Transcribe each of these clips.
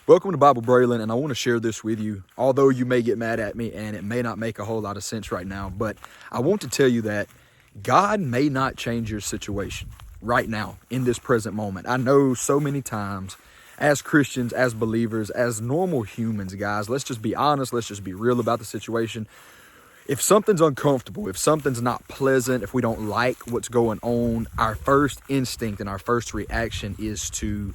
Welcome to Bible Braylon, and I want to share this with you, although you may get mad at me and it may not make a whole lot of sense right now, but I want to tell you that God may not change your situation right now in this present moment. I know so many times as Christians, as believers, as normal humans, guys, let's just be honest, let's just be real about the situation. If something's uncomfortable, if something's not pleasant, if we don't like what's going on, our first instinct and our first reaction is to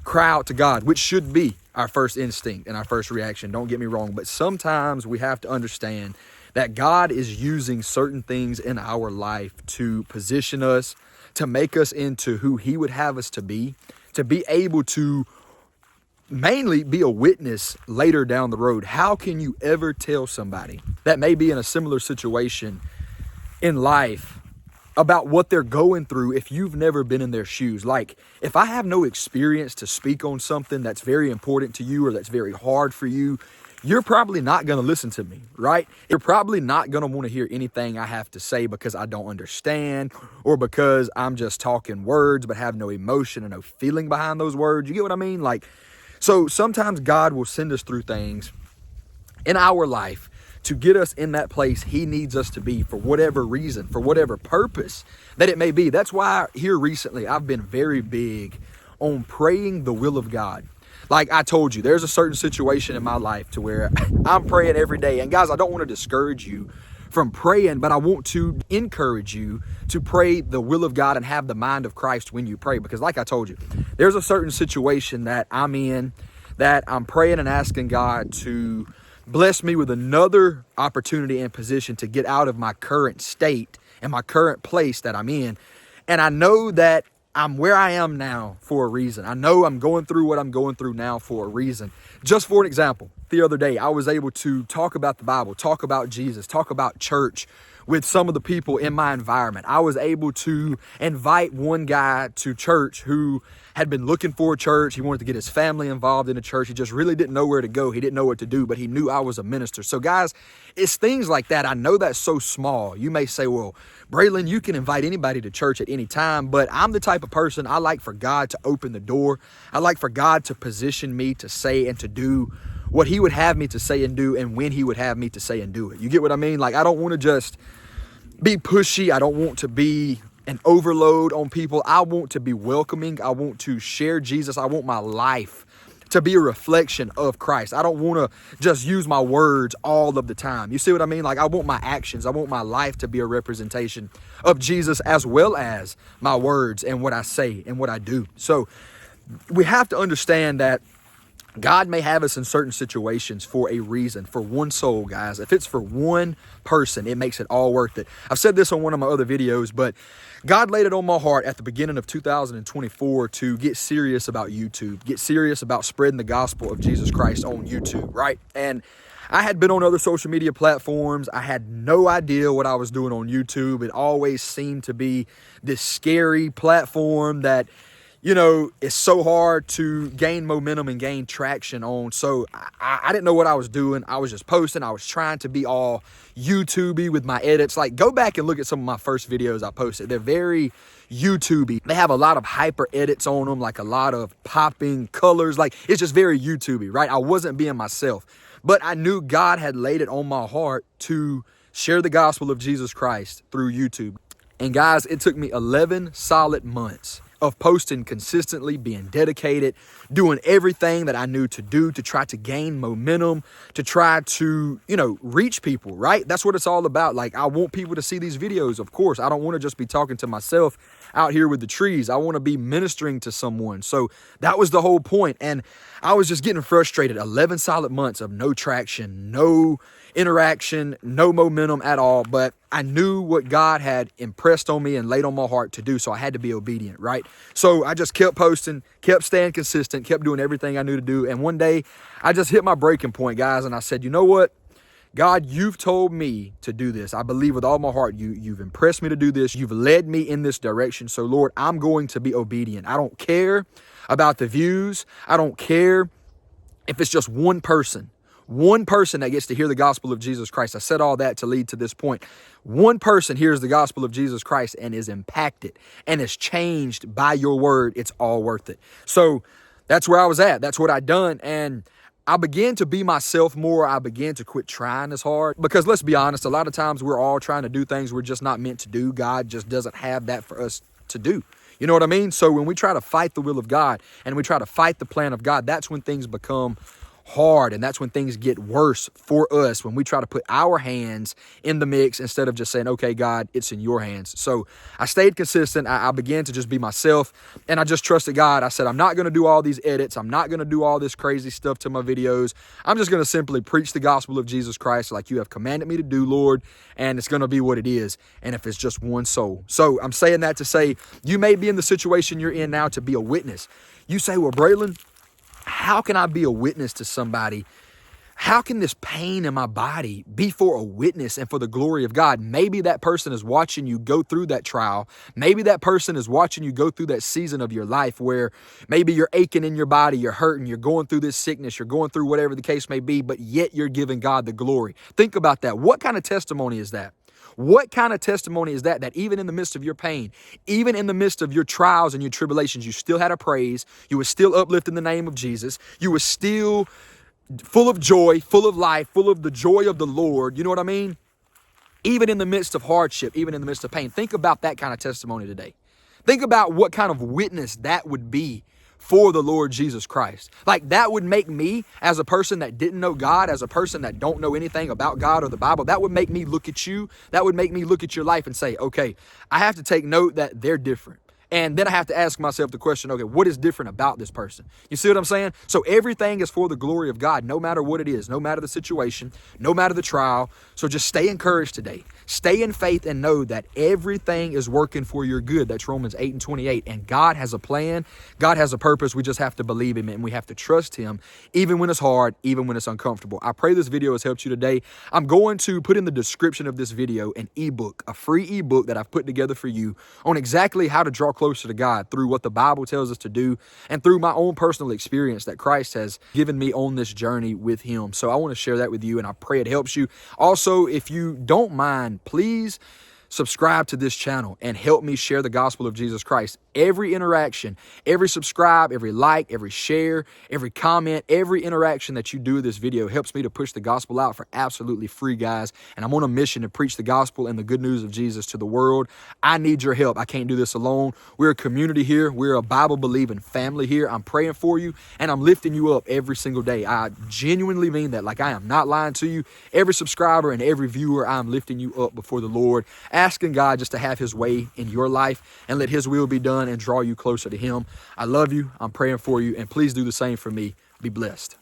cry out to God, which should be our first instinct and our first reaction. Don't get me wrong, but sometimes we have to understand that God is using certain things in our life to position us, to make us into who He would have us to be able to mainly be a witness later down the road. How can you ever tell somebody that may be in a similar situation in life about what they're going through if you've never been in their shoes? Like, if I have no experience to speak on something that's very important to you or that's very hard for you, you're probably not going to listen to me, right? You're probably not going to want to hear anything I have to say because I don't understand or because I'm just talking words but have no emotion and no feeling behind those words. You get what I mean? So sometimes God will send us through things in our life to get us in that place He needs us to be for whatever reason, for whatever purpose that it may be. That's why here recently I've been very big on praying the will of God. Like I told you, there's a certain situation in my life to where I'm praying every day. And guys, I don't want to discourage you from praying, but I want to encourage you to pray the will of God and have the mind of Christ when you pray. Because like I told you, there's a certain situation that I'm in that I'm praying and asking God to bless me with another opportunity and position to get out of my current state and my current place that I'm in. And I know that I'm where I am now for a reason. I know I'm going through what I'm going through now for a reason. Just for an example, the other day, I was able to talk about the Bible, talk about Jesus, talk about church with some of the people in my environment. I was able to invite one guy to church who had been looking for a church. He wanted to get his family involved in a church. He just really didn't know where to go. He didn't know what to do, but he knew I was a minister. So guys, it's things like that. I know that's so small. You may say, well, Braylon, you can invite anybody to church at any time, but I'm the type of person, I like for God to open the door. I like for God to position me to say and to do what He would have me to say and do, and when He would have me to say and do it. You get what I mean? Like, I don't want to just be pushy. I don't want to be an overload on people. I want to be welcoming. I want to share Jesus. I want my life to be a reflection of Christ. I don't want to just use my words all of the time. You see what I mean? Like, I want my actions. I want my life to be a representation of Jesus as well as my words and what I say and what I do. So we have to understand that God may have us in certain situations for a reason, for one soul, guys. If it's for one person, it makes it all worth it. I've said this on one of my other videos, but God laid it on my heart at the beginning of 2024 to get serious about YouTube, get serious about spreading the gospel of Jesus Christ on YouTube, right? And I had been on other social media platforms. I had no idea what I was doing on YouTube. It always seemed to be this scary platform that, you know, it's so hard to gain momentum and gain traction on. So I didn't know what I was doing. I was just posting. I was trying to be all YouTube-y with my edits. Like, go back and look at some of my first videos I posted. They're very YouTube-y. They have a lot of hyper edits on them, like a lot of popping colors. Like, it's just very YouTube-y, right? I wasn't being myself. But I knew God had laid it on my heart to share the gospel of Jesus Christ through YouTube. And guys, it took me 11 solid months of posting consistently, being dedicated, doing everything that I knew to do to try to gain momentum, to try to, reach people, right? That's what it's all about. Like, I want people to see these videos, of course. I don't want to just be talking to myself out here with the trees. I want to be ministering to someone. So that was the whole point. And I was just getting frustrated. 11 solid months of no traction, no interaction, no momentum at all. But I knew what God had impressed on me and laid on my heart to do. So I had to be obedient, right? So I just kept posting, kept staying consistent, kept doing everything I knew to do. And one day I just hit my breaking point, guys. And I said, you know what? God, you've told me to do this. I believe with all my heart, you've impressed me to do this. You've led me in this direction. So Lord, I'm going to be obedient. I don't care about the views. I don't care if it's just one person that gets to hear the gospel of Jesus Christ. I said all that to lead to this point. One person hears the gospel of Jesus Christ and is impacted and is changed by your word. It's all worth it. So That's where I was at. That's what I'd done. And I began to be myself more. I began to quit trying as hard because let's be honest, a lot of times we're all trying to do things we're just not meant to do. God just doesn't have that for us to do. You know what I mean? So when we try to fight the will of God and we try to fight the plan of God, that's when things become hard, and that's when things get worse for us, when we try to put our hands in the mix instead of just saying, okay, God, it's in your hands. So I stayed consistent. I began to just be myself, and I just trusted God. I said, I'm not going to do all these edits. I'm not going to do all this crazy stuff to my videos. I'm just going to simply preach the gospel of Jesus Christ like you have commanded me to do, Lord, and it's going to be what it is. And if it's just one soul. So I'm saying that to say you may be in the situation you're in now to be a witness. You say, well, Braylon, how can I be a witness to somebody? How can this pain in my body be for a witness and for the glory of God? Maybe that person is watching you go through that trial. Maybe that person is watching you go through that season of your life where maybe you're aching in your body, you're hurting, you're going through this sickness, you're going through whatever the case may be, but yet you're giving God the glory. Think about that. What kind of testimony is that? What kind of testimony is that? That even in the midst of your pain, even in the midst of your trials and your tribulations, you still had a praise. You were still uplifting the name of Jesus. You were still full of joy, full of life, full of the joy of the Lord. You know what I mean? Even in the midst of hardship, even in the midst of pain. Think about that kind of testimony today. Think about what kind of witness that would be for the Lord Jesus Christ. Like that would make me, as a person that didn't know God, as a person that don't know anything about God or the Bible, that would make me look at you. That would make me look at your life and say, okay, I have to take note that they're different. And then I have to ask myself the question, okay, what is different about this person? You see what I'm saying? So everything is for the glory of God, no matter what it is, no matter the situation, no matter the trial. So just stay encouraged today. Stay in faith and know that everything is working for your good. That's Romans 8:28. And God has a plan. God has a purpose. We just have to believe him and we have to trust him, even when it's hard, even when it's uncomfortable. I pray this video has helped you today. I'm going to put in the description of this video an ebook, a free ebook that I've put together for you on exactly how to draw closer to God through what the Bible tells us to do and through my own personal experience that Christ has given me on this journey with him. So I want to share that with you and I pray it helps you. Also, if you don't mind, please subscribe to this channel and help me share the gospel of Jesus Christ. Every interaction, every subscribe, every like, every share, every comment, every interaction that you do with this video helps me to push the gospel out for absolutely free, guys. And I'm on a mission to preach the gospel and the good news of Jesus to the world. I need your help. I can't do this alone. We're a community here. We're a Bible-believing family here. I'm praying for you and I'm lifting you up every single day. I genuinely mean that. Like I am not lying to you. Every subscriber and every viewer, I'm lifting you up before the Lord, asking God just to have his way in your life and let his will be done and draw you closer to him. I love you. I'm praying for you. And please do the same for me. Be blessed.